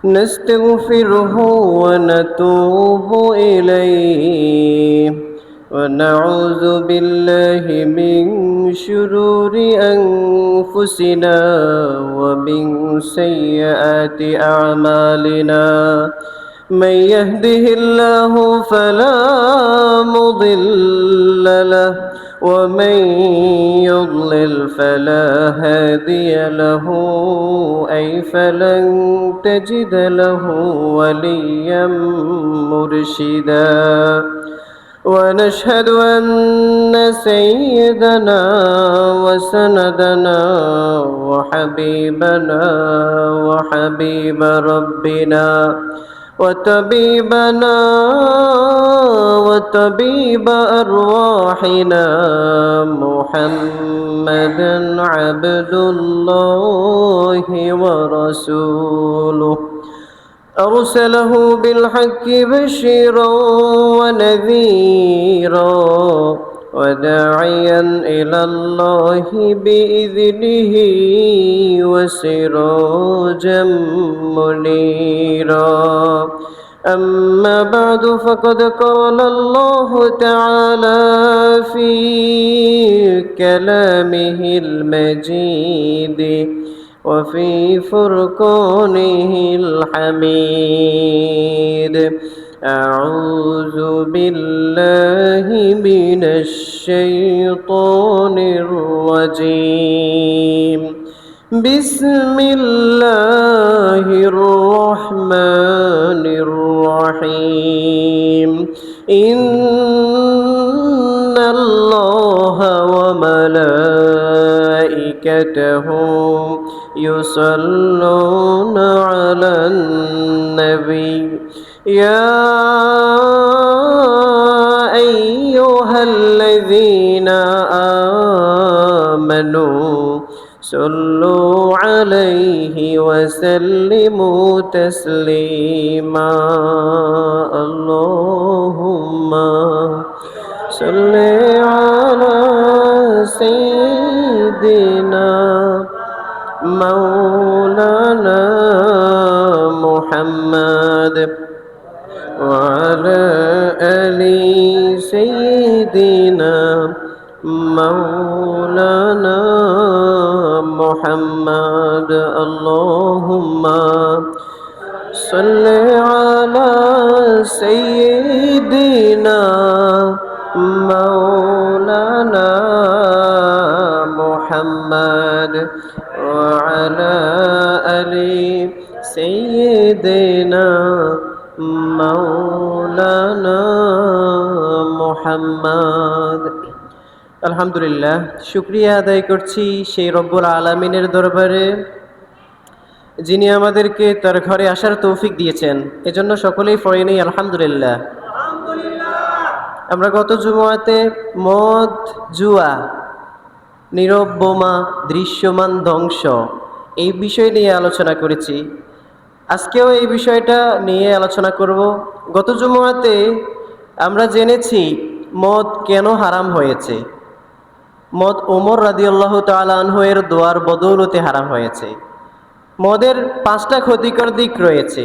نستغفره ونتوب إليه ونعوذ بالله من شرور أنفسنا ومن سيئات أعمالنا من يهده الله فلا مضل له ومن يضلل فلا هادي له أي فلن تجد له وليا مرشدا ونشهد أن سيدنا وسندنا وحبيبنا وحبيب ربنا وطبيبنا وطبيب أرواحنا محمدا عبد الله ورسوله أرسله بالحق بشيرا ونذيرا وداعيا إلى الله بإذنه وسراجا منيرا أما بعد فقد قال الله تعالى في كلامه المجيد وفي فرقانه الحميد أعوذ بالله من الشيطان الرجيم بسم الله الرحمن الرحيم إن الله وملائكته يصلون على النبي يا أيها الذين آمنوا صلوا عليه وسلموا تسليما اللهم صل على سيدنا مولانا محمد وعلى آل سيدنا مولانا محمد اللهم صل على سيدنا مولانا محمد وعلى آل سيدنا مولانا محمد আলহামদুলিল্লাহ শুকরিয়া আদায় করছি সেই রব্বুল আলামিনের দরবারে যিনি আমাদেরকে তার ঘরে আসার তৌফিক দিয়েছেন এজন্য সকলেই পড়ে নেই আলহামদুলিল্লাহ। আমরা গত জুমআতে মদ জুয়া নীরব বোমা দৃশ্যমান ধ্বংস এই বিষয় নিয়ে আলোচনা করেছি। আজকেও এই বিষয়টা নিয়ে আলোচনা করব। গত জুমআতে আমরা জেনেছি মদ কেন হারাম হয়েছে। মদ ওমর রাদিয়াল্লাহু তাআলা আনহু এর দোয়ার বদৌলতে হারাম হয়েছে। মদের 5টা ক্ষতিকর দিক রয়েছে।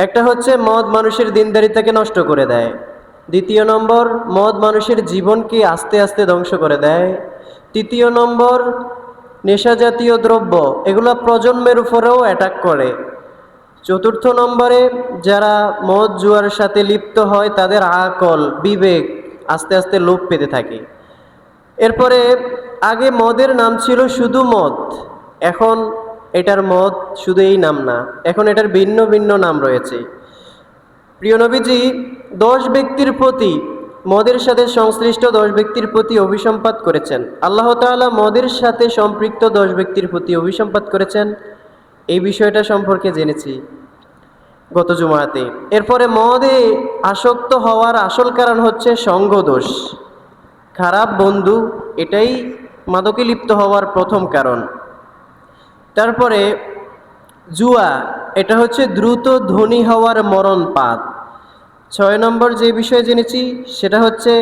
একটা হচ্ছে মদ মানুষের দিনদারিতাকে নষ্ট করে দেয়। দ্বিতীয় নম্বর, মদ মানুষের জীবনকে আস্তে আস্তে ধ্বংস করে দেয়। তৃতীয় নম্বর, নেশা জাতীয় দ্রব্য এগুলো প্রজন্মের উপরেও অ্যাটাক করে। চতুর্থ নম্বরে, যারা মদ জুয়ার সাথে লিপ্ত হয় তাদের আকল বিবেক আস্তে আস্তে লোপ পেতে থাকে। এরপরে আগে মদের নাম ছিল শুধু মদ, এখন এটার মদ শুধু এই নাম না, এখন এটার ভিন্ন ভিন্ন নাম রয়েছে। প্রিয় নবীজি 10 ব্যক্তির প্রতি, মদের সাথে সংশ্লিষ্ট 10 ব্যক্তির প্রতি অভিসম্পাত করেছেন। আল্লাহ তাআলা মদের সাথে সম্পৃক্ত 10 ব্যক্তির প্রতি অভিসম্পাত করেছেন। এই বিষয়টা সম্পর্কে জেনেছি গত জুমআতে। এরপরে মদে আসক্ত হওয়ার আসল কারণ হচ্ছে সঙ্গদোষ, খারাপ বন্ধু, এটাই মাদকে লিপ্ত হওয়ার প্রথম কারণ। তারপরে জুয়া, এটা হচ্ছে দ্রুত ধনী হওয়ার মরণ পাত। 6 নম্বর যে বিষয় জেনেছি সেটা হচ্ছে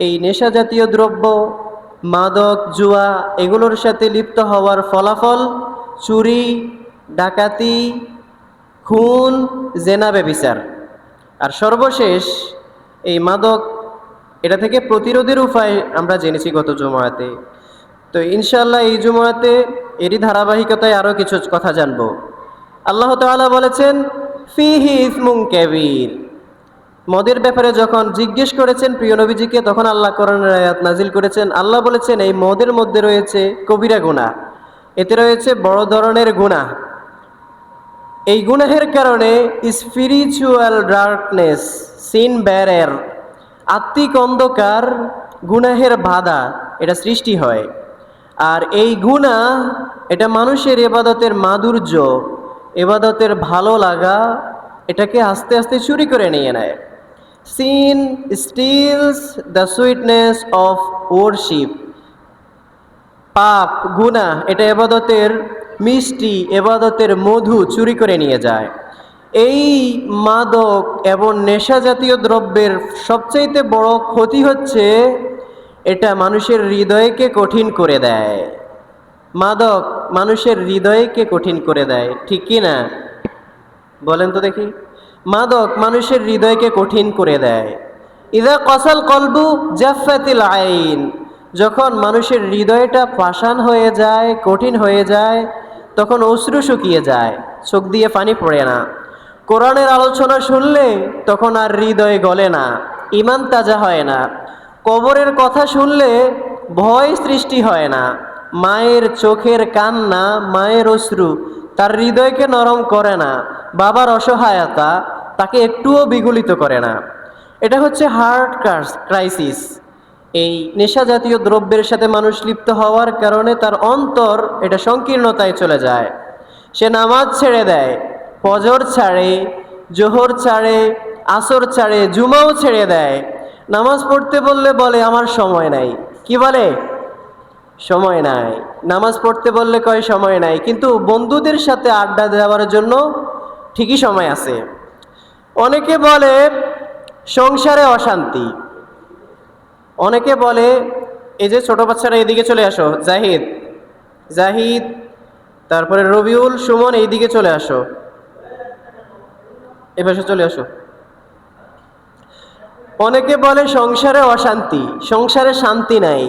এই নেশা জাতীয় দ্রব্য, মাদক, জুয়া এগুলোর সাথে লিপ্ত হওয়ার ফলাফল চুরি, ডাকাতি, খুন, জেনা, ব্যভিচার। আর সর্বশেষ এই মাদক, এটা থেকে প্রতিরোধের উপায় আমরা জেনেছি গত জুমাতে। তো ইনশাআল্লাহ এই জুমাতে এরই ধারাবাহিকতায় আরও কিছু কথা জানবো। আল্লাহ তাআলা বলেছেন ফিহি ইসমুন কাবীর। মদের ব্যাপারে যখন জিজ্ঞেস করেছেন প্রিয় নবীজিকে, তখন আল্লাহ কোরআনের আয়াত নাজিল করেছেন। আল্লাহ বলেছেন এই মদের মধ্যে রয়েছে কবিরা গুনাহ, এতে রয়েছে বড় ধরনের গুনাহ। এই গুনাহের কারণে স্পিরিচুয়াল ডার্কনেস, সিন ব্যারিয়ার, আত্মিক অন্ধকার, গুনাহের বাধা এটা সৃষ্টি হয়। আর এই গুনাহ এটা মানুষের ইবাদতের মাধুর্য, ইবাদতের ভালো লাগা এটাকে আস্তে আস্তে চুরি করে নিয়ে নেয়। Sin steals the sweetness of worship. পাপ, গুনাহ এটা ইবাদতের মিষ্টি, ইবাদতের মধু চুরি করে নিয়ে যায়। এই মাদক এবং নেশা জাতীয় দ্রব্যের সবচাইতে বড় ক্ষতি হচ্ছে এটা মানুষের হৃদয়কে কঠিন করে দেয়। মাদক মানুষের হৃদয়কে কঠিন করে দেয়, ঠিক কি না? বলেন তো দেখি। মাদক মানুষের হৃদয়কে কঠিন করে দেয়। ইযা কাসাল কলবু জাফাতিল আইন। যখন মানুষের হৃদয়টা পাষাণ হয়ে যায়, কঠিন হয়ে যায়, তখন অশ্রু শুকিয়ে যায়, চোখ দিয়ে পানি পড়ে না। কোরআনের আলোচনা শুনলে তখন আর হৃদয় গলে না, ঈমান তাজা হয় না। কবরের কথা শুনলে ভয় সৃষ্টি হয় না। মায়ের চোখের কান্না, মায়ের অশ্রু তার হৃদয়কে নরম করে না। বাবার অসহায়তা তাকে একটুও বিগলিত করে না। এটা হচ্ছে হার্ট ক্রাইসিস। এই নেশা জাতীয় দ্রব্যের সাথে মানুষ লিপ্ত হওয়ার কারণে তার অন্তর এটা সংকীর্ণতায় চলে যায়। সে নামাজ ছেড়ে দেয়, ফজর ছাড়ে, জোহর ছাড়ে, আসর ছাড়ে, জুমাও ছেড়ে দেয়। নামাজ পড়তে বললে বলে আমার সময় নাই। কি বলে? সময় নাই। নামাজ পড়তে বললে কয় সময় নাই, কিন্তু বন্ধুদের সাথে আড্ডা দেওয়ার জন্য ঠিকই সময় আছে। অনেকে বলে সংসারে অশান্তি। অনেকে বলে, এই যে ছোট বাচ্চারা এদিকে চলে আসো, জাহিদ, জাহিদ, তারপরে রবিউল, সুমন, এইদিকে চলে আসো, এ পাশে চলে আসো। অনেকে বলে সংসারে অশান্তি, সংসারে শান্তি নাই,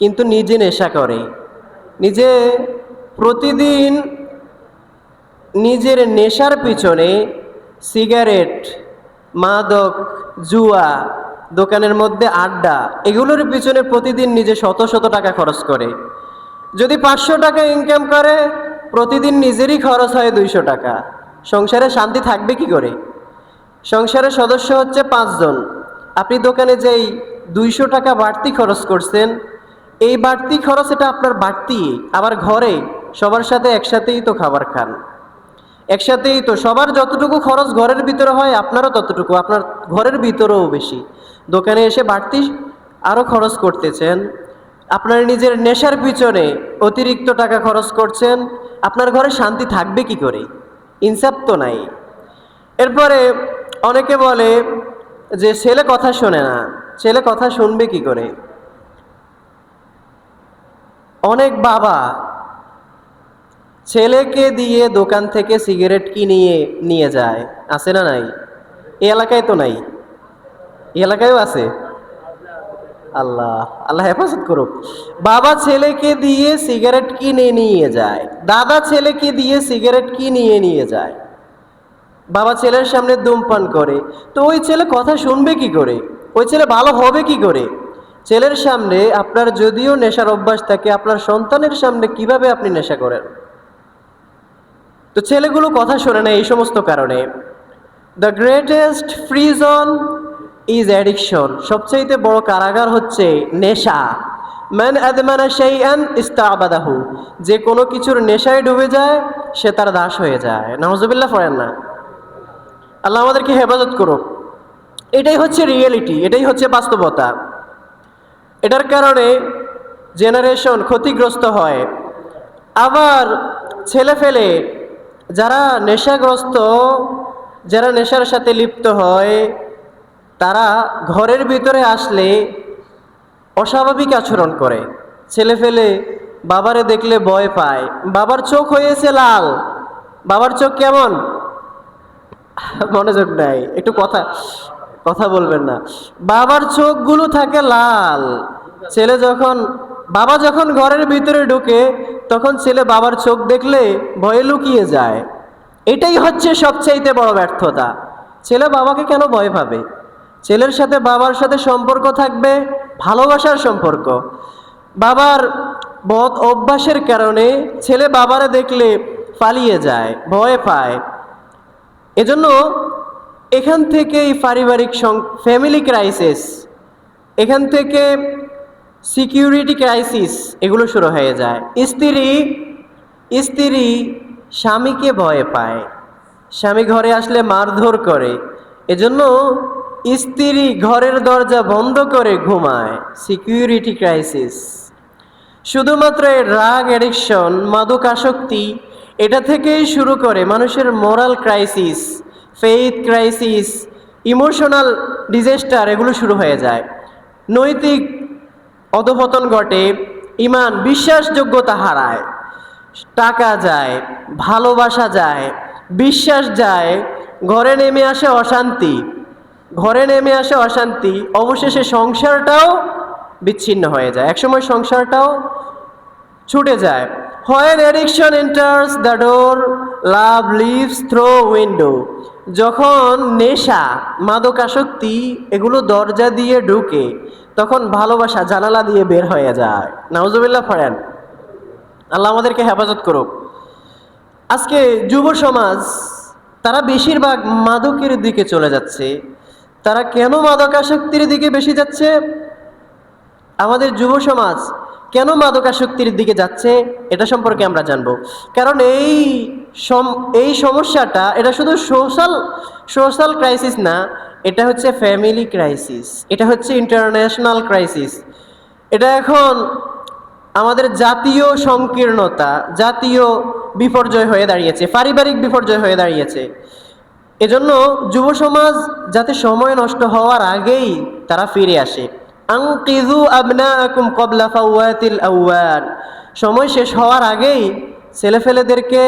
কিন্তু নিজে নেশা করে। নিজে প্রতিদিন নিজের নেশার পিছনে সিগারেট, মাদক, জুয়া, দোকানের মধ্যে আড্ডা, এগুলোর পিছনে প্রতিদিন নিজে শত শত টাকা খরচ করে। যদি 500 টাকা ইনকাম করে, প্রতিদিন নিজেরই খরচ হয় 200 টাকা। সংসারে শান্তি থাকবে কি করে? সংসারের সদস্য হচ্ছে 5 জন। আপনি দোকানে যেই 200 টাকা বাড়তি খরচ করছেন, এই বাড়তি খরচ এটা আপনার বাড়তি। আবার ঘরে সবার সাথে একসাথেই তো খাবার খান, একসাথেই তো সবার যতটুকু খরচ ঘরের ভিতরে হয় আপনারও ততটুকু, আপনার ঘরের ভিতরেও বেশি। দোকানে এসে বাড়তি আরও খরচ করতেছেন। আপনার নিজের নেশার পিছনে অতিরিক্ত টাকা খরচ করছেন। আপনার ঘরে শান্তি থাকবে কি করে? ইনসাফ তো নাই। এরপরে অনেকে বলে যে ছেলে কথা শোনে না। ছেলে কথা শুনবে কি করে? অনেক বাবা ছেলেকে দিয়ে দোকান থেকে সিগারেট কিনিয়ে নিয়ে যায়, আছে না নাই? এই এলাকায় তো নাই, এই এলাকায়ও আছে। আল্লাহ আল্লাহ হেফাজত করুক। বাবা ছেলেকে দিয়ে সিগারেট কিনে নিয়ে যায়, দাদা ছেলেকে দিয়ে সিগারেট কিনিয়ে নিয়ে যায়, বাবা ছেলের সামনে ধূমপান করে। তো ওই ছেলে কথা শুনবে কি করে? ওই ছেলে ভালো হবে কি করে? ছেলের সামনে আপনার যদিও নেশার অভ্যাস থাকে, আপনার সন্তানের সামনে কিভাবে আপনি নেশা করেন? তো ছেলেগুলো কথা শোনে না এই সমস্ত কারণে। The greatest prison is addiction. সবচাইতে বড় কারাগার হচ্ছে নেশা। মান আদমানা শাইআন ইস্তাবাদাহু। যে কোনো কিছুর নেশায় ডুবে যায় সে তার দাস হয়ে যায়। নাউজুবিল্লাহ পড়েন না। আল্লাহ আমাদেরকে হেফাজত করুক। এটাই হচ্ছে রিয়েলিটি, এটাই হচ্ছে বাস্তবতা। এটার কারণে জেনারেশন ক্ষতিগ্রস্ত হয়। আবার ছেলে ফেলে যারা নেশাগ্রস্ত, যারা নেশার সাথে লিপ্ত হয়, তারা ঘরের ভিতরে আসলে অস্বাভাবিক আচরণ করে। ছেলে ফেলে বাবারে দেখলে ভয় পায়, বাবার চোখ হয়েছে লাল, বাবার চোখ কেমন? মনোযোগ নাই, একটু কথা কথা বলবেন না। বাবার চোখগুলো থাকে লাল। ছেলে যখন বাবা যখন ঘরের ভিতরে ঢোকে তখন ছেলে বাবার চোখ দেখলে ভয়ে লুকিয়ে যায়। এটাই হচ্ছে সবচাইতে বড় ব্যর্থতা। ছেলে বাবাকে কেন ভয় পাবে? ছেলের সাথে বাবার সাথে সম্পর্ক থাকবে ভালোবাসার সম্পর্ক। বাবার বদ অভ্যাসের কারণে ছেলে বাবারে দেখলে পালিয়ে যায়, ভয় পায়। এজন্য এখান থেকেই পারিবারিক ফ্যামিলি ক্রাইসিস, এখান থেকে সিকিউরিটি ক্রাইসিস এগুলো শুরু হয়ে যায়। স্ত্রী স্ত্রী স্বামীকে ভয় পায়, স্বামী ঘরে আসলে মারধর করে, এজন্য স্ত্রী ঘরের দরজা বন্ধ করে ঘুমায়। Security crisis. শুধুমাত্র এই ড্রাগ অ্যাডিকশন, মাদকাসক্তি, এটা থেকেই শুরু করে মানুষের moral crisis, faith crisis, emotional disaster এগুলো শুরু হয়ে যায়। নৈতিক অধঃপতন ঘটে, ইমান বিশ্বাসযোগ্যতা হারায়, টাকা যায়, ভালোবাসা যায়, বিশ্বাস যায়, ঘরে নেমে আসে অশান্তি, ঘরে নেমে আসে অশান্তি, অবশেষে সংসারটাও বিচ্ছিন্ন হয়ে যায়, একসময় সংসারটাও ছুটে যায়। When addiction enters the door, love leaves through window. যখন নেশা, মাদকাসক্তি এগুলো দরজা দিয়ে ঢুকে তখন ভালোবাসা জানালা দিয়ে বের হয়ে যায়। নাউজুবিল্লাহ পড়েন। আল্লাহ আমাদেরকে হেফাজত করুক। আজকে যুব সমাজ তারা বেশিরভাগ মাদকের দিকে চলে যাচ্ছে। তারা কেন মাদকাসক্তির দিকে বেশি যাচ্ছে? আমাদের যুব সমাজ কেন মাদকাসক্তির দিকে যাচ্ছে এটা সম্পর্কে আমরা জানবো। কারণ এই সমস্যাটা এটা শুধু সোশ্যাল ক্রাইসিস না, এটা হচ্ছে ফ্যামিলি ক্রাইসিস, এটা হচ্ছে ইন্টারন্যাশনাল ক্রাইসিস। এটা এখন আমাদের জাতীয় সংকীর্ণতা, জাতীয় বিপর্যয় হয়ে দাঁড়িয়েছে, পারিবারিক বিপর্যয় হয়ে দাঁড়িয়েছে। এজন্য যুব সমাজ যাতে সময় নষ্ট হওয়ার আগেই তারা ফিরে আসে। আনকিযু আবনাআকুম ক্বাবলা ফাওয়াতিল আওয়ান। সময় শেষ হওয়ার আগেই ছেলেফেলেদেরকে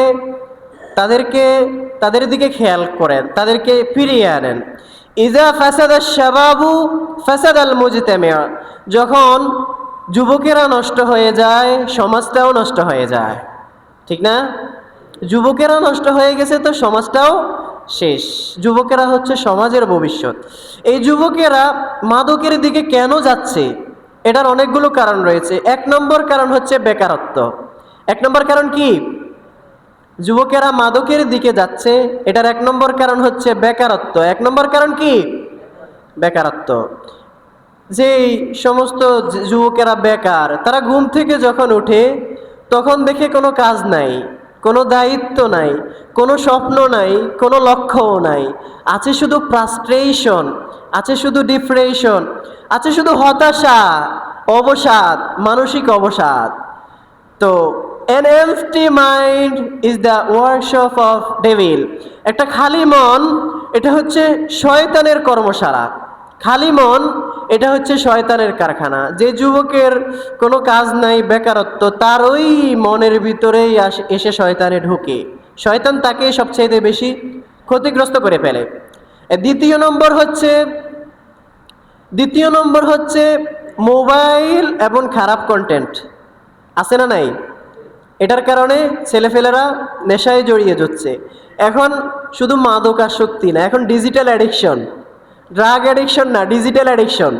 তাদের দিকে খেয়াল করেন, তাদেরকে ফিরিয়ে আনেন। ইযা ফাসাদাশ শাবাবু ফাসাদাল মুজতামিউ। যখন যুবকেরা নষ্ট হয়ে যায় সমাজটাও নষ্ট হয়ে যায়, ঠিক না? যুবকেরা নষ্ট হয়ে গেছে তো সমাজটাও শেষ। যুবকেরা হচ্ছে সমাজের ভবিষ্যৎ। এই যুবকেরা মাদকের দিকে কেন যাচ্ছে এটার অনেকগুলো কারণ রয়েছে। এক নম্বর কারণ হচ্ছে বেকারত্ব। এক নম্বর কারণ কি? যুবকেরা মাদকের দিকে যাচ্ছে এটার এক নম্বর কারণ হচ্ছে বেকারত্ব। এক নম্বর কারণ কি? বেকারত্ব। যেই সমস্ত যুবকেরা বেকার, তারা ঘুম থেকে যখন ওঠে তখন দেখে কোনো কাজ নাই, কোনো দায়িত্ব নাই, কোনো স্বপ্ন নাই, কোনো লক্ষ্যও নাই। আছে শুধু ফ্রাস্ট্রেশন, আছে শুধু ডিপ্রেশন, আছে শুধু হতাশা, অবসাদ, মানসিক অবসাদ। তো an empty mind is the workshop of devil. একটা খালি মন এটা হচ্ছে শয়তানের কর্মশালা। খালি মন এটা হচ্ছে শয়তানের কারখানা। যে যুবকের কোনো কাজ নাই, বেকারত্ব, তার ওই মনের ভিতরেই এসে শয়তানে ঢুকে, শয়তান তাকে সবচাইতে বেশি ক্ষতিগ্রস্ত করে ফেলে। দ্বিতীয় নম্বর হচ্ছে মোবাইল এবং খারাপ কন্টেন্ট, আছে না নাই? এটার কারণে ছেলেফেলেরা নেশায় জড়িয়ে যাচ্ছে। এখন শুধু মাদকাসক্তি না, এখন ডিজিটাল অ্যাডিকশন, ড্রাগ অ্যাডিকশন না, ডিজিটাল অ্যাডিকশন,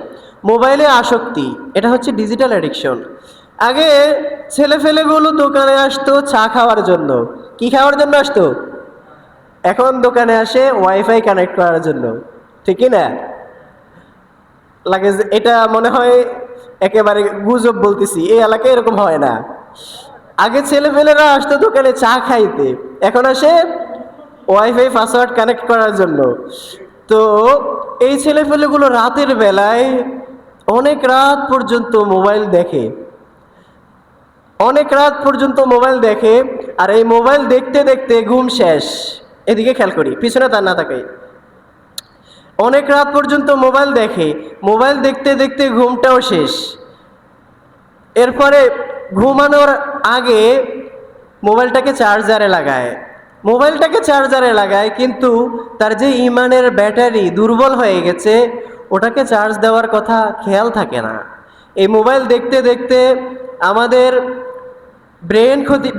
মোবাইলে আসক্তি, এটা হচ্ছে ডিজিটাল অ্যাডিকশন। আগে ছেলেফেলেগুলো দোকানে আসতো চা খাওয়ার জন্য। কি খাওয়ার জন্য আসতো? এখন দোকানে আসে ওয়াইফাই কানেক্ট করার জন্য, ঠিকই না? লাগে এটা মনে হয় একেবারে গুজব বলতেছি, এই এলাকায় এরকম হয় না। আগে ছেলেফেলেরা আসতো দোকানে চা খাইতে, এখন আসে ওয়াইফাই পাসওয়ার্ড কানেক্ট করার জন্য। তো এই ছেলেফেলেগুলো রাতের বেলায় অনেক রাত পর্যন্ত মোবাইল দেখে, অনেক রাত পর্যন্ত মোবাইল দেখে, আর এই মোবাইল দেখতে দেখতে ঘুম শেষ। এদিকে খেয়াল করি, পিছনে তার না তাকাই। অনেক রাত পর্যন্ত মোবাইল দেখে, মোবাইল দেখতে দেখতে ঘুমটাও শেষ। এরপরে ঘুমানোর আগে মোবাইলটাকে চার্জারে লাগায়, মোবাইলটাকে চার্জারে লাগায়, কিন্তু তার যে ইমানের ব্যাটারি দুর্বল হয়ে গেছে, ওটাকে চার্জ দেওয়ার কথা খেয়াল থাকে না। এই মোবাইল দেখতে দেখতে আমাদের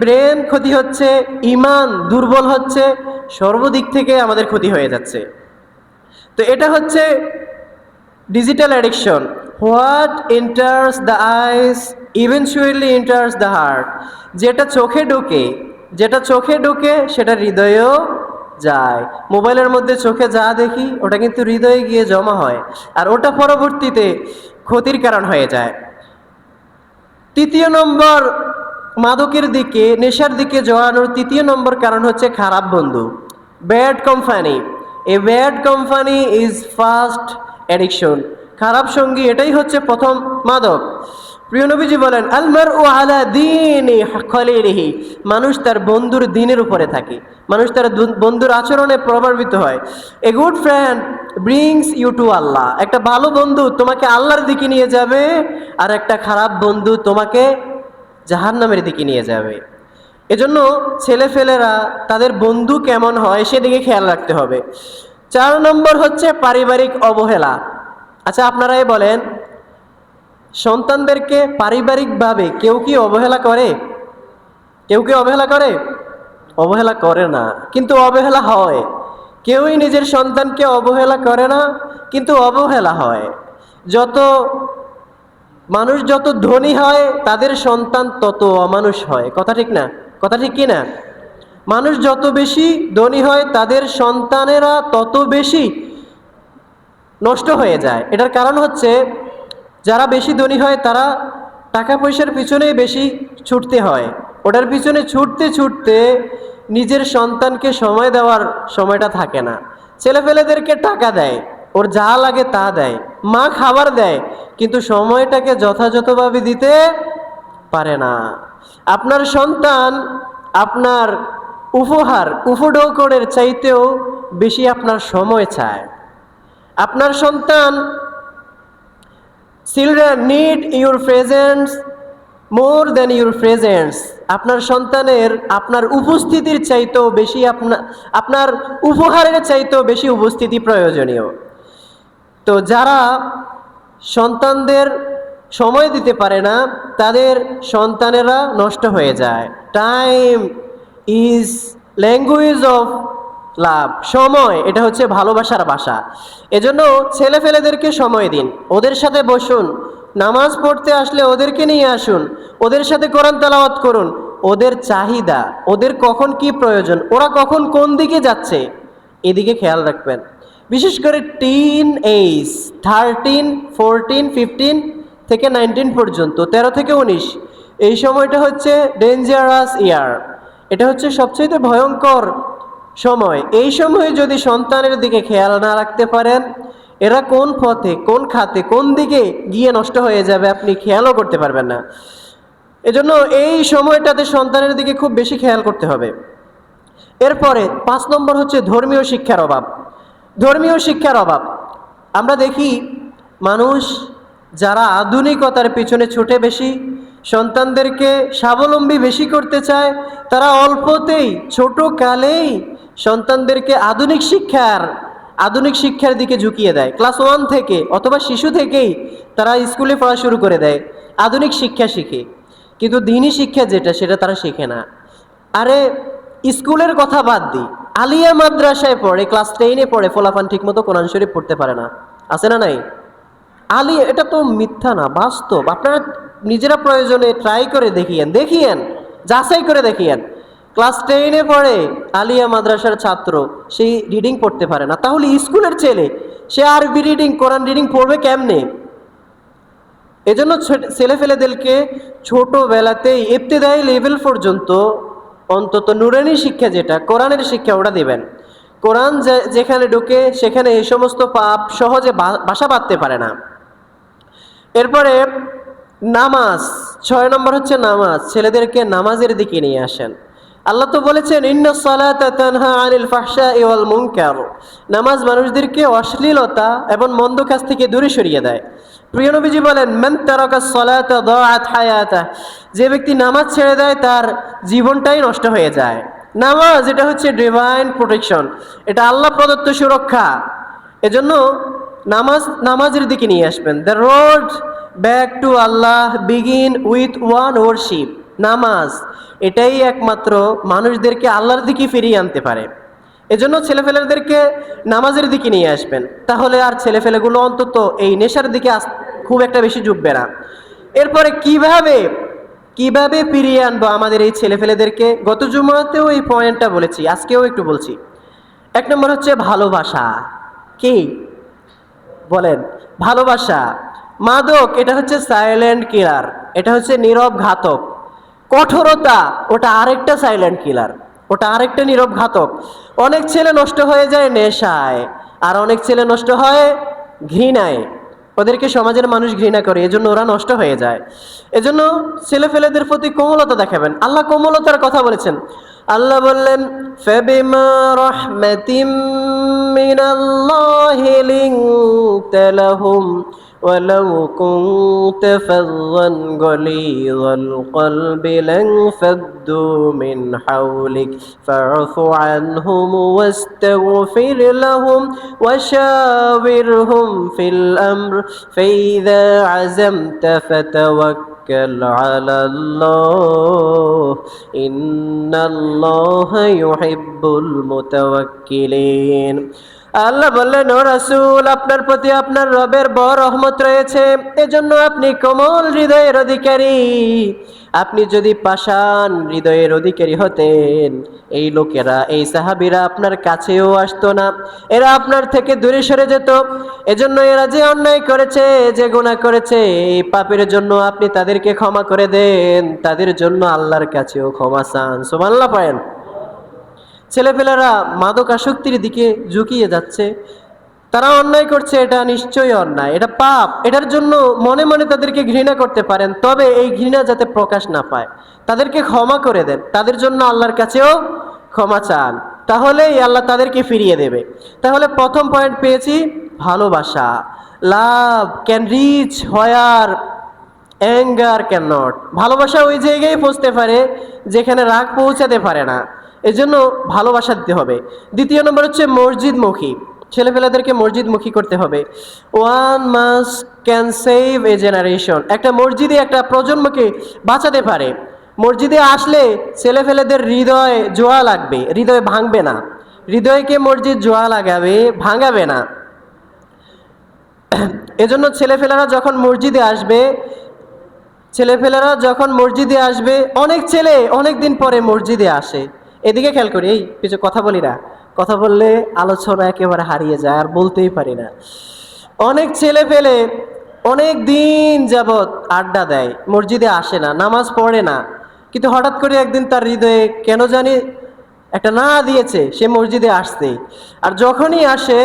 ব্রেন ক্ষতি হচ্ছে, ইমান দুর্বল হচ্ছে, সর্বদিক থেকে আমাদের ক্ষতি হয়ে যাচ্ছে। তো এটা হচ্ছে digital addiction. What enters the eyes eventually enters the heart. যেটা চোখে ঢোকে সেটা হৃদয়েও যায়। মোবাইলের মধ্যে চোখে যা দেখি ওটা কিন্তু হৃদয়ে গিয়ে জমা হয়, আর ওটা পরবর্তীতে ক্ষতির কারণ হয়ে যায়। তৃতীয় নম্বর, মাদকের দিকে, নেশার দিকে জড়ানোর তৃতীয় নম্বর কারণ হচ্ছে খারাপ বন্ধু, bad company. A bad company is first addiction. খারাপ সঙ্গী, এটাই হচ্ছে প্রথম মাদক। প্রিয় নবীজি বলেন, আলমারউ আলা দীনি খলিলিহি। মানুষ তার বন্ধুর দিনের উপরে থাকে, মানুষ তার বন্ধুর আচরণে প্রভাবিত হয়। A good friend brings you to Allah. একটা ভালো বন্ধু তোমাকে আল্লাহর দিকে নিয়ে যাবে, আর একটা খারাপ বন্ধু তোমাকে জাহান্নামের দিকে নিয়ে যাবে। এজন্য ছেলেফেলেরা তাদের বন্ধু কেমন হয় সেদিকে খেয়াল রাখতে হবে। 4 নম্বর হচ্ছে পারিবারিক অবহেলা। আচ্ছা, আপনারাই বলেন, সন্তানদেরকে পারিবারিকভাবে কেউ কি অবহেলা করে? কেউ কি অবহেলা করে? অবহেলা করে না, কিন্তু অবহেলা হয়। কেউই নিজের সন্তানকে অবহেলা করে না, কিন্তু অবহেলা হয়। যত মানুষ যত ধনী হয় তাদের সন্তান তত অমানুষ হয়। কথা ঠিক না? কথা ঠিক কি না? মানুষ যত বেশি ধনী হয় তাদের সন্তানেরা তত বেশি নষ্ট হয়ে যায়। এটার কারণ হচ্ছে, যারা বেশি ধনী হয় তারা টাকা পয়সার পিছনেই বেশি ছুটতে হয়। ওটার পিছনে ছুটতে ছুটতে নিজের সন্তানকে সময় দেওয়ার সময়টা থাকে না। ছেলেপেলেদেরকে টাকা দেয়, ওর যা লাগে তা দেয়, মা খাবার দেয়, কিন্তু সময়টাকে যথাযথভাবে দিতে পারে না। আপনার সন্তান আপনার উপঢৌকনের চাইতেও বেশি আপনার সময় চায়। আপনার সন্তান, children need your presence more than your presence. আপনার সন্তানের আপনার উপস্থিতির চাইতেও বেশি, আপনার উপহারের চাইতেও বেশি উপস্থিতি প্রয়োজনীয়। তো যারা সন্তানদের সময় দিতে পারে না তাদের সন্তানেরা নষ্ট হয়ে যায়। Time is language of love. সময়, এটা হচ্ছে ভালোবাসার ভাষা। এজন্য ছেলেফেলেদেরকে সময় দিন, ওদের সাথে বসুন, নামাজ পড়তে আসলে ওদেরকে নিয়ে আসুন, ওদের সাথে কোরআন তেলাওয়াত করুন। ওদের চাহিদা, ওদের কখন কি প্রয়োজন, ওরা কখন কোন দিকে যাচ্ছে, এদিকে খেয়াল রাখবেন। বিশেষ করে টিন এইজ, 13, 14, 15 থেকে 19 পর্যন্ত, 13 থেকে 19, এই সময়টা হচ্ছে ডেঞ্জারাস ইয়ার। এটা হচ্ছে সবচেয়ে ভয়ঙ্কর সময়। এই সময়ে যদি সন্তানের দিকে খেয়াল না রাখতে পারেন, এরা কোন পথে, কোন খাতে, কোন দিকে গিয়ে নষ্ট হয়ে যাবে আপনি খেয়ালও করতে পারবেন না। এজন্য এই সময়টাতে সন্তানের দিকে খুব বেশি খেয়াল করতে হবে। এরপরে 5 নম্বর হচ্ছে ধর্মীয় শিক্ষার অভাব। ধর্মীয় শিক্ষার অভাব। আমরা দেখি মানুষ যারা আধুনিকতার পিছনে ছুটে বেশি, সন্তানদেরকে স্বাবলম্বী বেশি করতে চায়, তারা অল্পতেই, ছোট কালেই সন্তানদেরকে আধুনিক শিক্ষার দিকে ঝুঁকিয়ে দেয়। ক্লাস 1 থেকে অথবা শিশু থেকেই তারা স্কুলে পড়া শুরু করে দেয়, আধুনিক শিক্ষা শিখে, কিন্তু দিনী শিক্ষা যেটা সেটা তারা শেখে না। আরে স্কুলের কথা বাদ দিই, আলিয়া মাদ্রাসায় পড়ে, ক্লাস 10-এ পড়ে ফলাফান ঠিক মতো কোরআন শরীফ পড়তে পারে না, আছে না নাই? এটা তো মিথ্যা না, বাস্তব। আপনারা নিজেরা প্রয়োজনে ট্রাই করে দেখিয়েন, যাচাই করে দেখিয়েন। ক্লাস 10-এ পড়ে, আলিয়া মাদ্রাসার ছাত্র, সেই রিডিং পড়তে পারে না, তাহলে স্কুলের ছেলে সে আরবি রিডিং, কোরআন রিডিং পড়বে কেমনে? এজন্য ছেলেফেলেদেরকে ছোটবেলাতেই ইবতিদায়ী লেভেল পর্যন্ত অন্তত নুরানি শিক্ষা, যেটা কোরআনের শিক্ষা, ওটা দিবেন। কোরআন যেখানে ঢোকে সেখানে এই সমস্ত পাপ সহজে বাসা বাঁধতে পারে না। এরপরে নামাজ, 6 নম্বর হচ্ছে নামাজ। ছেলেদেরকে নামাজের দিকে নিয়ে আসেন। আল্লাহ তো বলেছেন, ইন্নাস সালাতা তানহা আনিল ফাহশাই ওয়াল মুনকার। নামাজ মানুষদেরকে অশ্লীলতা এবং মন্দ কাজ থেকে দূরে সরিয়ে দেয়। প্রিয় নবীজি বলেন, মান তারাকাস সালাতা দাআত হায়াতা। যে ব্যক্তি নামাজ ছেড়ে দেয় তার জীবনটাই নষ্ট হয়ে যায়। নামাজ এটা হচ্ছে ডিভাইন প্রোটেকশন, এটা আল্লাহ প্রদত্ত সুরক্ষা। এজন্য নামাজের দিকে নিয়ে আসবেন। The road back to Allah begin with one warship. নামাজ এটাই একমাত্র মানুষদেরকে আল্লাহর দিকে ফিরিয়ে আনতে পারে। এজন্য ছেলেফেলেদেরকে নামাজের দিকে নিয়ে আসবেন, তাহলে আর ছেলেফেলেগুলো অন্তত এই নেশার দিকে খুব একটা বেশি ঝুঁকবে না। এরপরে কিভাবে ফিরিয়ে আনবো আমাদের এই ছেলেফেলেদেরকে? গত জুমাতেও এই পয়েন্টটা বলেছি, আজকেও একটু বলছি। এক নম্বর হচ্ছে ভালোবাসা। কি বলেন? ভালোবাসা। মাদক এটা হচ্ছে সাইলেন্ট কিলার, এটা হচ্ছে নীরব ঘাতক। কঠোরতা ওটা আরেকটা সাইলেন্ট কিলার, ওটা আরেকটা নীরব ঘাতক। অনেক ছেলে নষ্ট হয়ে যায় নেশায়, আর অনেক ছেলে নষ্ট হয় ঘৃণায়। ওদেরকে সমাজের মানুষ ঘৃণা করে, এজন্য ওরা নষ্ট হয়ে যায়। এজন্য ছেলেফেলেদের প্রতি কোমলতা দেখাবেন। আল্লাহ কোমলতার কথা বলেছেন। আল্লাহ বললেন, ফাবিমা রাহমাতিম মিনাল্লাহি লিনতা লাহুম ওয়ালাউ কুনতা ফাযযান গালিযাল কলবি লানফাদ্দু মিন হাওলিক ফা'ফু আনহুম ওয়াস্তাগফির লাহুম ওয়াশাবিরহুম ফিল আমর ফাইযা আযামতা ফাতাওয়াক্কাল আলাল্লাহ ইন্নাল্লাহা ইউহিব্বুল মুতাওয়াক্কিলিন। আল্লাহ বললেন, ও রাসূল, আপনার প্রতি আপনার রবের বড় রহমত রয়েছে, এজন্য আপনি কোমল হৃদয়ের অধিকারী। আপনি যদি পাষাণ হৃদয়ের অধিকারী হতেন, এই লোকেরা, এই সাহাবীরা আপনার কাছেও আসতো না, এরা আপনার থেকে দূরে সরে যেত। এজন্য এরা যে অন্যায় করেছে, যে গুনাহ করেছে, এই পাপের জন্য আপনি তাদেরকে ক্ষমা করে দেন, তাদের জন্য আল্লাহর কাছেও ক্ষমা চান। সুবহানাল্লাহ পড়েন। ছেলেপেলেরা মাদকাসক্তির দিকে ঝুঁকিয়ে যাচ্ছে, তারা অন্যায় করছে, এটা নিশ্চয়ই অন্যায়, এটা পাপ। এটার জন্য মনে মনে তাদেরকে ঘৃণা করতে পারেন, তবে এই ঘৃণা যাতে প্রকাশ না পায়, তাদেরকে ক্ষমা করে দেন, তাদের জন্য আল্লাহর কাছেও ক্ষমা চান, তাহলেই আল্লাহ তাদেরকে ফিরিয়ে দেবে। তাহলে প্রথম পয়েন্ট পেয়েছি, ভালোবাসা। লাভ can reach where anger can not. ভালোবাসা ওই জায়গায় পৌঁছতে পারে যেখানে রাগ পৌঁছাতে পারে না, এজন্য ভালোবাসা দিতে হবে। দ্বিতীয় নম্বর হচ্ছে মসজিদমুখী। ছেলেপেলেদেরকে মসজিদমুখী করতে হবে। One must can save A generation. একটা মসজিদে একটা প্রজন্মকে বাঁচাতে পারে। মসজিদে আসলে ছেলেপেলেদের হৃদয় জোয়া লাগবে, হৃদয় ভাঙবে না। হৃদয়কে মসজিদ জোয়া লাগাবে, ভাঙাবে না। এজন্য ছেলেপেলেরা যখন মসজিদে আসবে, অনেক ছেলে অনেক দিন পরে মসজিদে আসে। এদিকে খেয়াল করি, এই কিছু কথা বলি না, কথা বললে আলোচনা একেবারে হারিয়ে যায়, আর বলতেই পারি না। অনেক ছেলে পেলে অনেক দিন যাবৎ আড্ডা দেয়, মসজিদে আসে না, নামাজ পড়ে না, কিন্তু হঠাৎ করে একদিন তার হৃদয়ে কেন জানি একটা না দিয়েছে, সে মসজিদে আসতে। আর যখনই আসে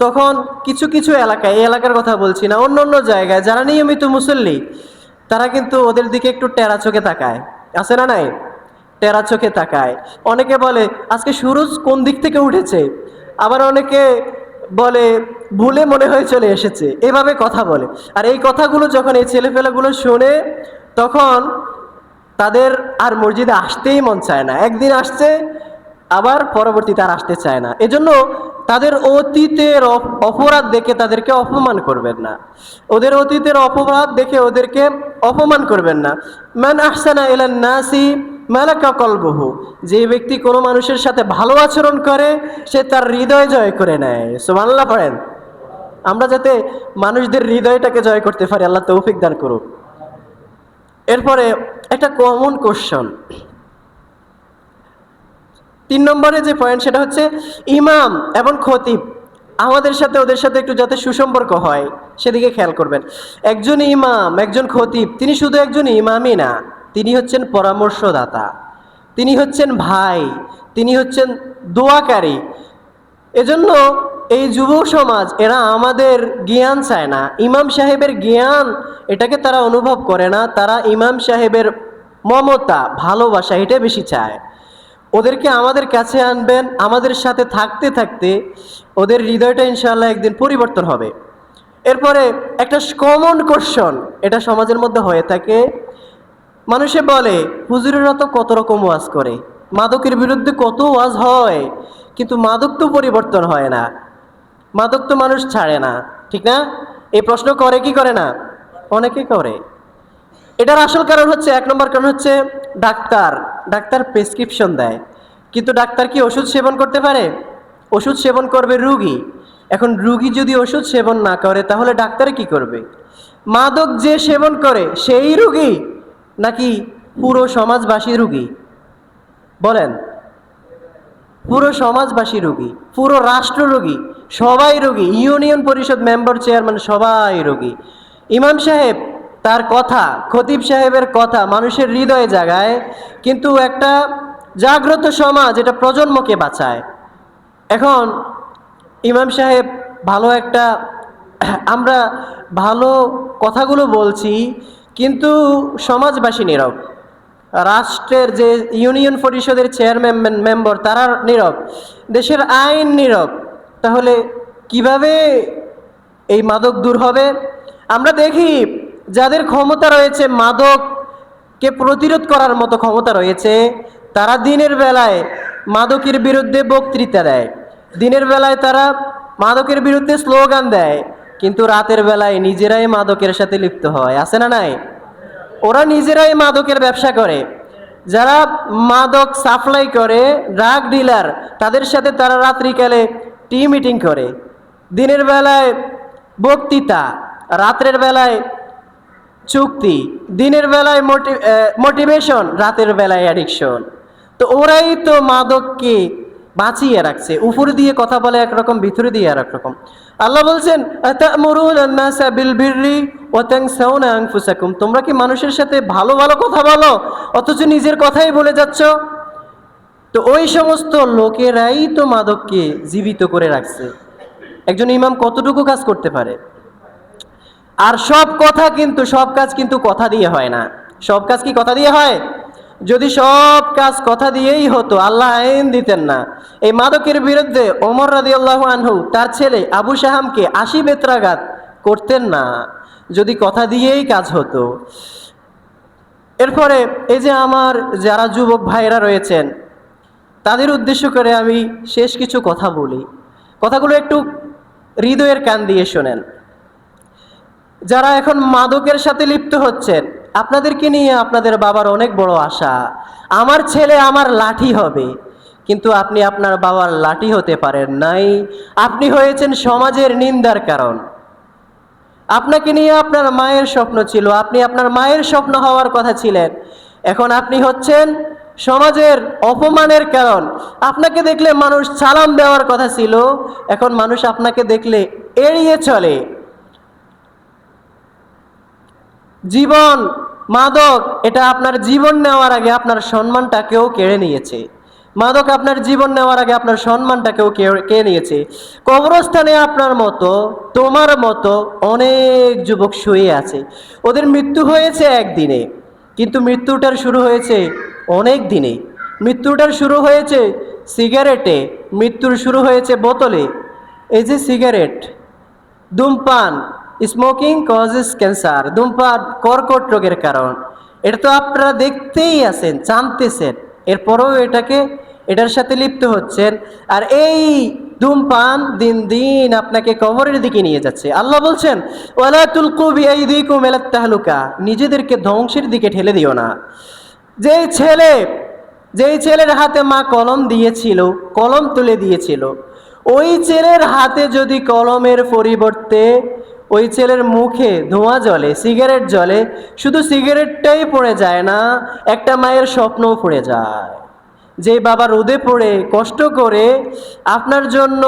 তখন কিছু কিছু এলাকায়, এই এলাকার কথা বলছি না, অন্য অন্য জায়গায় যারা নিয়মিত মুসল্লি, তারা কিন্তু ওদের দিকে একটু টেরা চোখে তাকায়, আছে না নাই? টেরা চোখে তাকায়। অনেকে বলে আজকে সূরজ কোন দিক থেকে উঠেছে, আবার অনেকে বলে ভুলে মনে হয় চলে এসেছে, এভাবে কথা বলে। আর এই কথাগুলো যখন এই ছেলেপেলেগুলো শোনে, তখন তাদের আর মসজিদে আসতেই মন চায় না। একদিন আসছে, আবার পরবর্তীতে আর আসতে চায় না। এজন্য তাদের অতীতের অপরাধ দেখে তাদেরকে অপমান করবেন না, ওদের অতীতের অপরাধ দেখে ওদেরকে অপমান করবেন না। মান আহসানা ইলান নাসি মালাকা কলবুহু। যে ব্যক্তি কোনো মানুষের সাথে ভালো আচরণ করে, সে তার হৃদয় জয় করে নেয়। সুবহানাল্লাহ পড়েন। আমরা যাতে মানুষদের হৃদয়টাকে জয় করতে পারি, আল্লাহ তৌফিক দান করুক। এরপরে একটা কমন কোশ্চেন, 3 নম্বরে যে পয়েন্ট, সেটা হচ্ছে ইমাম এবং খতিব আমাদের সাথে ওদের সাথে একটু যাতে সুসম্পর্ক হয়, সেদিকে খেয়াল করবেন। একজন ইমাম, একজন খতিব, তিনি শুধু একজন ইমামই না, তিনি হচ্ছেন পরামর্শদাতা, তিনি হচ্ছেন ভাই, তিনি হচ্ছেন দোয়াকারী। এজন্য এই যুব সমাজ, এরা আমাদের জ্ঞান চায় না, ইমাম সাহেবের জ্ঞান এটাকে তারা অনুভব করে না, তারা ইমাম সাহেবের মমতা, ভালোবাসা, এটা বেশি চায়। ওদেরকে আমাদের কাছে আনবেন, আমাদের সাথে থাকতে থাকতে ওদের হৃদয়টা ইনশাআল্লাহ একদিন পরিবর্তন হবে। এরপরে একটা কমন কোশ্চেন, এটা সমাজের মধ্যে হয়ে থাকে, মানুষে বলে হুজুরেরা তো কত রকম ওয়াজ করে, মাদকের বিরুদ্ধে কত ওয়াজ হয়, কিন্তু মাদক তো পরিবর্তন হয় না, মাদক তো মানুষ ছাড়ে না, ঠিক না? এই প্রশ্ন করে কি করে না? অনেকে করে। এটার আসল কারণ হচ্ছে, এক নম্বর কারণ হচ্ছে ডাক্তার। ডাক্তার প্রেসক্রিপশন দেয়, কিন্তু ডাক্তার কি ওষুধ সেবন করতে পারে? ওষুধ সেবন করবে রুগী। এখন রুগী যদি ওষুধ সেবন না করে, তাহলে ডাক্তার কি করবে? মাদক যে সেবন করে সেই রুগী, নাকি পুরো সমাজবাসী রুগী? বলেন। পুরো সমাজবাসী রোগী, পুরো রাষ্ট্র রোগী, সবাই রোগী, ইউনিয়ন পরিষদ মেম্বার চেয়ারম্যান সবাই রোগী। ইমাম সাহেব তার কথা, খতিব সাহেবের কথা মানুষের হৃদয়ে জাগায়, কিন্তু একটা জাগ্রত সমাজ এটা প্রজন্মকে বাঁচায়। এখন ইমাম সাহেব ভালো একটা, আমরা ভালো কথাগুলো বলছি, কিন্তু সমাজবাসী নীরব, রাষ্ট্রের যে ইউনিয়ন পরিষদের চেয়ারম্যান মেম্বার তারা নীরব, দেশের আইন নীরব, তাহলে কিভাবে এই মাদক দূর হবে? আমরা দেখি যাদের ক্ষমতা রয়েছে, মাদককে প্রতিরোধ করার মতো ক্ষমতা রয়েছে, তারা দিনের বেলায় মাদকের বিরুদ্ধে বক্তৃতা দেয়, দিনের বেলায় তারা মাদকের বিরুদ্ধে স্লোগান দেয়, কিন্তু রাতের বেলায় নিজেরাই মাদকের সাথে লিপ্ত হয়, আছে না নাই? ওরা নিজেরাই মাদকের ব্যবসা করে। যারা মাদক সাপ্লাই করে, ড্রাগ ডিলার, তাদের সাথে তারা রাত্রিকালে টি মিটিং করে, দিনের বেলায় বক্তৃতা, রাতের বেলায় চুক্তি, দিনের বেলায় মোটিভেশন, রাতের বেলায় অ্যাডিকশন। তো ওরাই তো মাদককে বাঁচিয়ে রাখছে, উপর দিয়ে কথা বলে একরকম, ভিতরে দিয়ে আর একরকম। আল্লাহ বলছেন, আতা'মুরুনা আন-নাসা বিল বিররি ওয়া তানসাউনা আনফুসাকুম, তোমরা কি মানুষের সাথে ভালো ভালো কথা বলো, অথচ নিজের কথাই বলে যাচ্ছ? তো ওই সমস্ত লোকেরাই তো মাদককে জীবিত করে রাখছে। একজন ইমাম কতটুকু কাজ করতে পারে? আর সব কথা কিন্তু, সব কাজ কিন্তু কথা দিয়ে হয় না। সব কাজ কি কথা দিয়ে হয়? যদি সব কাজ কথা দিয়েই হতো, আল্লাহ আইন দিতেন না। এই মাদকের বিরুদ্ধে ওমর রাদিয়াল্লাহু আনহু তার ছেলে আবু শাহামকে 80 বেত্রাঘাত করতেন না, যদি কথা দিয়েই কাজ হতো। এরপরে এই যে আমার যারা যুবক ভাইরা রয়েছেন, তাদের উদ্দেশ্য করে আমি শেষ কিছু কথা বলি, কথাগুলো একটু হৃদয়ের কান দিয়ে শোনেন। যারা এখন মাদকের সাথে লিপ্ত হচ্ছেন, আপনাদেরকে নিয়ে আপনাদের বাবার অনেক বড় আশা, আমার ছেলে আমার লাঠি হবে, কিন্তু আপনি আপনার বাবার লাঠি হতে পারেন নাই। আপনি হয়েছেন সমাজের নিন্দার কারণ। আপনাকে নিয়ে আপনার মায়ের স্বপ্ন ছিল, আপনি আপনার মায়ের স্বপ্ন হওয়ার কথা ছিলেন, এখন আপনি হচ্ছেন সমাজের অপমানের কারণ। আপনাকে দেখলে মানুষ সালাম দেওয়ার কথা ছিল, এখন মানুষ আপনাকে দেখলে এড়িয়ে চলে। জীবন, মাদক এটা আপনার জীবন নেওয়ার আগে আপনার সম্মানটাকেও কেড়ে নিয়েছে। মাদক আপনার জীবন নেওয়ার আগে আপনার সম্মানটাকেও কেড়ে নিয়েছে। কবরস্থানে আপনার মতো, তোমার মতো অনেক যুবক শুয়ে আছে, ওদের মৃত্যু হয়েছে একদিনে, কিন্তু মৃত্যুটার শুরু হয়েছে অনেক দিনে। মৃত্যুটার শুরু হয়েছে সিগারেটে, মৃত্যুর শুরু হয়েছে বোতলে। এই যে সিগারেট, ধূমপান, স্মোকিং কজেস ক্যান্সার, ধূমপান কর্কট রোগের কারণ, এটা তো আপনারা দেখতেই আছেন, জানতেছেন, এরপরেও এটার সাথে লিপ্ত হচ্ছেন। আর এই ধূমপান দিন দিন আপনাকে কবরের দিকে নিয়ে যাচ্ছে। আল্লাহ বলছেন, ওয়ালা তুলকু বিআইদিকুম ইলাত তাহলুকা, নিজেদেরকে ধ্বংসের দিকে ঠেলে দিও না। যেই ছেলের হাতে মা কলম দিয়েছিল, কলম তুলে দিয়েছিল, ওই ছেলের হাতে যদি কলমের পরিবর্তে ওই ছেলের মুখে ধোঁয়া জ্বলে, সিগারেট জ্বলে, শুধু সিগারেটটাই পড়ে যায় না, একটা মায়ের স্বপ্নও পড়ে যায়। যে বাবা রোদে পড়ে কষ্ট করে আপনার জন্য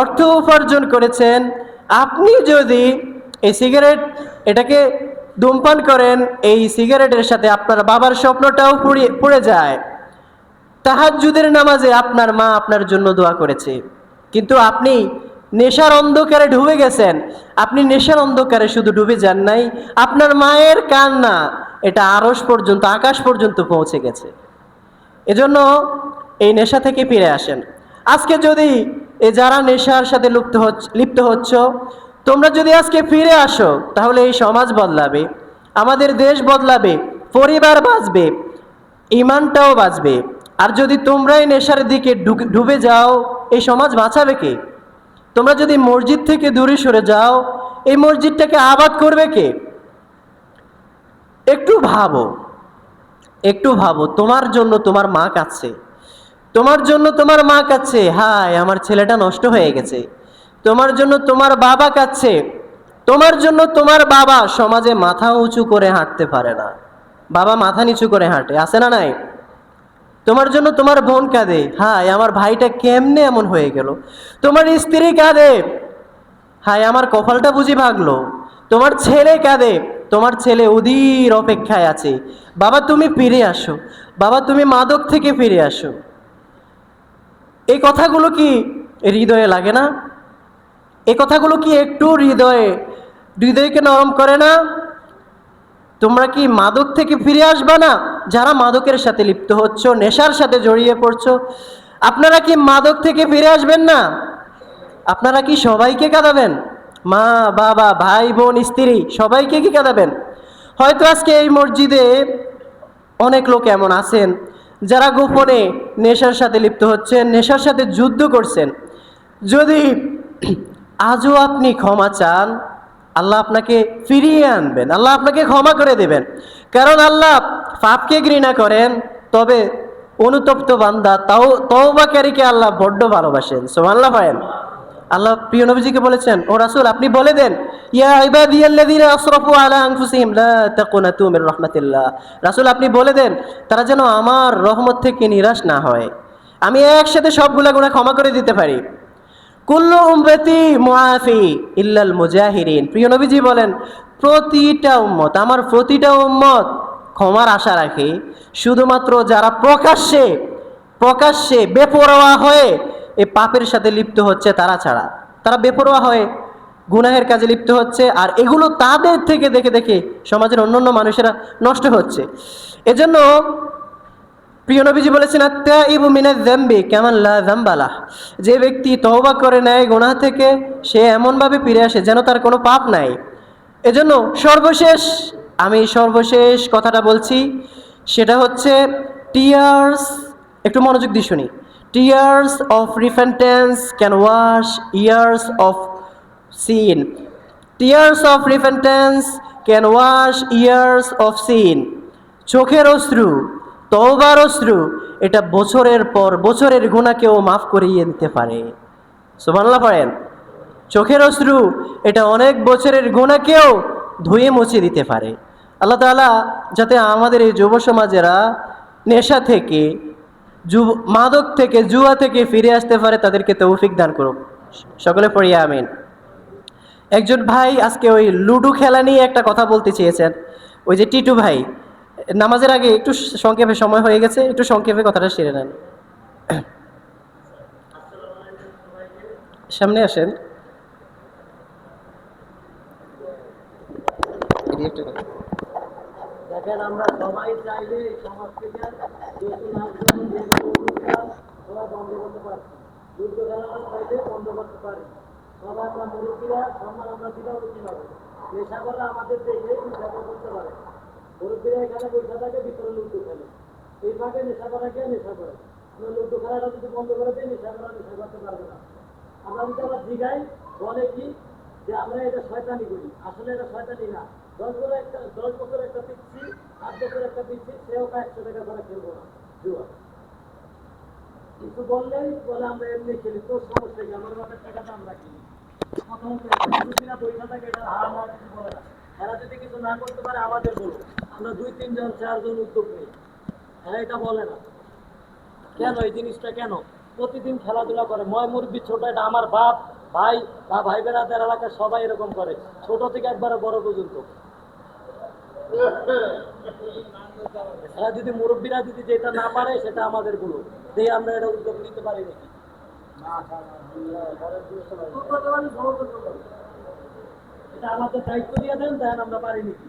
অর্থ উপার্জন করেছেন, আপনি যদি এই সিগারেট এটাকে ধূমপান করেন, এই সিগারেটের সাথে আপনার বাবার স্বপ্নটাও পড়ে যায়। তাহাজ্জুদের নামাজে আপনার মা আপনার জন্য দোয়া করেছে, কিন্তু আপনি নেশার অন্ধকারে ডুবে গেছেন। আপনি নেশার অন্ধকারে শুধু ডুবে যান নাই, আপনার মায়ের কান্না এটা আরশ পর্যন্ত, আকাশ পর্যন্ত পৌঁছে গেছে। এজন্য এই নেশা থেকে ফিরে আসেন। আজকে যদি যারা নেশার সাথে লিপ্ত হচ্ছ, তোমরা যদি আজকে ফিরে আসো, তাহলে এই সমাজ বদলাবে, আমাদের দেশ বদলাবে, পরিবার বাঁচবে, ইমানটাও বাঁচবে। আর যদি তোমরাই নেশার দিকে ডুবে যাও, এই সমাজ বাঁচাবে কে? তোমরা যদি মসজিদ থেকে দূরে সরে যাও, এই মসজিদটাকে আবাদ করবে কে? একটু ভাবো, একটু ভাবো। তোমার জন্য তোমার মা কাঁদছে, তোমার জন্য তোমার মা কাঁদছে, হায় আমার ছেলেটা নষ্ট হয়ে গেছে। তোমার জন্য তোমার বাবা কাঁদছে, তোমার জন্য তোমার বাবা সমাজে মাথা উঁচু করে হাঁটতে পারে না। বাবা মাথা নিচু করে হাঁটে, আছে না নাই? তোমার জন্য তোমার বোন কাঁদে, হায় আমার ভাইটা কেমনে এমন হয়ে গেল। তোমার স্ত্রী কাঁদে, হায় আমার কপালটা বুঝি ভাগলো। তোমার ছেলে কাঁদে, তোমার ছেলে অধীর অপেক্ষায় আছে, বাবা তুমি ফিরে আসো, বাবা তুমি মাদক থেকে ফিরে আসো। এই কথাগুলো কি হৃদয়ে লাগে না? এই কথাগুলো কি একটু হৃদয়কে নরম করে না? তোমরা কি মাদক থেকে ফিরে আসবা না? যারা মাদকের সাথে লিপ্ত হচ্ছ, নেশার সাথে জড়িয়ে পড়ছো, আপনারা কি মাদক থেকে ফিরে আসবেন না? আপনারা কি সবাইকে কাঁদাবেন? মা বাবা ভাই বোন স্ত্রী সবাইকে কি কাঁদাবেন? হয়তো আজকে এই মসজিদে অনেক লোক এমন আছেন যারা গোপনে নেশার সাথে লিপ্ত হচ্ছেন, নেশার সাথে যুদ্ধ করছেন। যদি আজও আপনি ক্ষমা চান, আল্লাহ আপনাকে ফিরিয়ে আনবেন, আল্লাহ আপনাকে ক্ষমা করে দেবেন। কারণ আল্লাহ পাপকে ঘৃণা করেন, তবে অনুতপ্ত বান্দা তওবাকারীকে আল্লাহ বড্ড ভালোবাসেন। সুবহানাল্লাহ পড়েন। আল্লাহ প্রিয় নবীজিকে বলেছেন, ও রাসূল আপনি বলে দেন, ইয়া ইবাদিয়াল্লাযীনা আসরাফু আলা আনফুসিহিম লা তাকুনাতু মির রাহমাতিল্লাহ। রাসূল আপনি বলে দেন তারা যেন আমার রহমত থেকে নিরাশ না হয়, আমি একসাথে সবগুলা গুনাহ ক্ষমা করে দিতে পারি। কুল্লু উম্মতি মুআফি ইল্লাল মুজাহিরিন। প্রিয় নবীজি বলেন প্রতিটা উম্মত, আমার প্রতিটা উম্মত ক্ষমার আশা রাখে, শুধুমাত্র যারা প্রকাশ্যে প্রকাশ্যে বেপরোয়া হয়ে এই পাপের সাথে লিপ্ত হচ্ছে তারা ছাড়া। তারা বেপরোয়া হয়ে গুনাহের কাজে লিপ্ত হচ্ছে, আর এগুলো তাদের থেকে দেখে দেখে সমাজের অন্যান্য মানুষেরা নষ্ট হচ্ছে। এজন্য প্রিয় নবীজি বলেছেন, আত্তাইবু মিনাজ যামবি কামান লা যামবালাহ। যে ব্যক্তি তওবা করে নেয় গুনাহ থেকে, সে এমনভাবে ফিরে আসে যেন তার কোনো পাপ নাই। এজন্য আমি সর্বশেষ কথাটা বলছি, সেটা হচ্ছে টিয়ার্স, একটু মনোযোগ দিয়ে শুনি। Tears of repentance can wash years of sin. Tears of repentance can wash years of sin. চোখের অশ্রু, তওবার অশ্রু, এটা বছরের পর বছরের গুনাহকেও মাফ করিয়ে দিতে পারে। সুবহানাল্লাহ পড়েন। চোখের অশ্রু এটা অনেক বছরের গুনাহকেও ধুয়ে মুছে দিতে পারে। আল্লাহ তাআলা যাতে আমাদের এই যুব সমাজেরা নেশা থেকে, মাদক থেকে, জুয়া থেকে ফিরে আসতে পারে, তাদেরকে তৌফিক দান করুক। সকলে পড়ি আমিন। একজন ভাই আজকে ওই লুডো খেলা নিয়ে একটা কথা বলতে চেয়েছেন। ওই যে টিটু ভাই, নামাজের আগে একটু সংক্ষেপে, সময় হয়ে গেছে, একটু সংক্ষেপে কথাটা সেরে নেন। সামনে আসেন। দেখেন আমরা সবাই চাইলে এই সমাজ থেকে সবাই বন্ধ করতে পারছি, যুদ্ধ খেলাটা চাইলে বন্ধ করতে পারি। সবাই আমরা মুরব্বীরা সম্মান আমরা দিলেও কিভাবে নেশা করলে আমাদের দেখলে নেশা করতে পারে। মুরব্বীরা এখানে বসে থাকে, ভিতরে লুডো খেলে, এই ফাঁকে নেশা করা গিয়ে নেশা করে। আমরা লুডো খেলাটা যদি বন্ধ করে দিই, নেশা করতে পারবে না। আমরা যদি আবার জিগাই, বলে কি যে আমরা এটা শয়তানি করি, আসলে এটা শয়তানি না। 10 বছর একটা পিচ্ছি, 8 বছর একটা পিচ্ছি, সেও 100 টাকা করে খেলবো না জুয়া। কিছু বললেই বলে আমরা এমনি খেলি, তোর সমস্যা কি, আমার বাপের টাকাটা আমরা কিনি। পয়সা থাকে, এটা হারাম হওয়ার কিছু বলে না। এরা যদি কিছু না করতে পারে আমাদের বলো, আমরা 2-3 জন 4 জন উদ্যোগ নিই। এরা এটা বলে না কেন? এই জিনিসটা কেন? প্রতিদিন খেলাধুলা করে, ময় মুরব্বী ছোট, এটা আমার বাপ ভাই বা ভাই বেড়াদের এলাকার সবাই এরকম করে, ছোট থেকে একবারে বড় পর্যন্ত। এরা যদি মুরব্বীরা যদি যেটা না পারে সেটা আমাদের গুলো দিয়ে আমরা এটা উদ্যোগ নিতে পারি নাকি? এটা আমাদের দায়িত্ব দিয়ে দেন, দেখেন আমরা পারি নাকি।